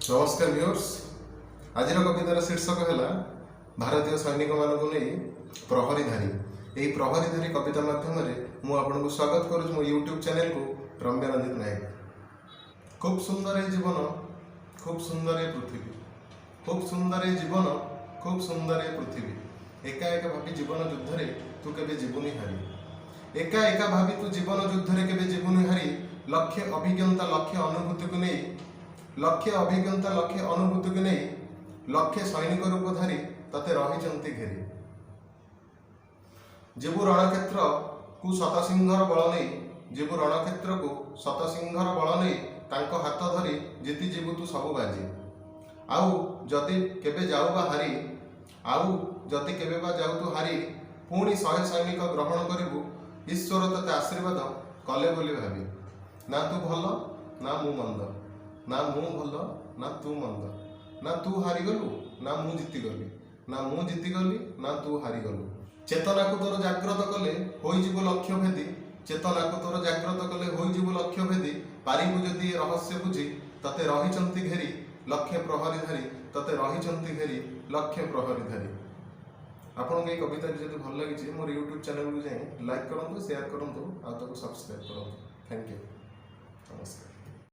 नमस्कार व्यूअर्स। आज कवितार शीर्षक है भारतीय सैनिक मानक नहीं प्रहरीधारी। यही प्रहरीधारी कविता माध्यम मुझे स्वागत करुँ मो यूट्यूब चैनल को रम्य रंजित नायक। खूब सुंदर है जीवन, खूब सुंदर है पृथ्वी, खूब सुंदर है जीवन, खूब सुंदर है पृथ्वी। एका एका भावी जीवन युद्ध रे तू केबे जीवुनी हारी। एका एका भावी तू जीवन युद्ध रे केबे जीवुनी हारी। लक्ष्य अभिज्ञता लक्ष्य अनुभूति को नहीं, लक्ष्य अभिज्ञता लक्ष्य अनुभूति को नहीं, लक्ष्य सैनिक रूपधारी तते रही घेरी। जीवु रणक्षेत्र को शतसिंहर बल नहीं, जीवु रणक्षेत्र को शतसिंहर बल नहीं, तांको हाथ धरी जीति जीवु तू सबु बाजी। आउ जदि केबे जाऊ बा हारी, आउ जदि केबे बा जाऊ तू हारी, पुणी 100 सैनिक ग्रहण करिबु, ईश्वर तते आशीर्वाद कले बोली भाबी। ना तू भल ना मु मंद, ना मु भल ना तू मंद, ना तू हारीगलु ना मु जीतिगली, ना मु जीतिगली ना तू हारीगलु। चेतना को तोर जाग्रत कले होइजिबु लक्ष्य भेदी, चेतना को तोर जाग्रत कले होइजिबु लक्ष्य भेदी। पारिबु जदि रहस्य बुझी तते रहिचंती घेरी, लक्ष्य प्रहरीधारी तते रहिचंती घेरी, लक्ष्य प्रहरीधारी। आपन के कविता जदि भल लगी मोर यूट्यूब चैनल को जाए लाइक करंतु, शेयर करंतु, आ ताको सब्सक्राइब करंतु। थैंक यू, नमस्कार।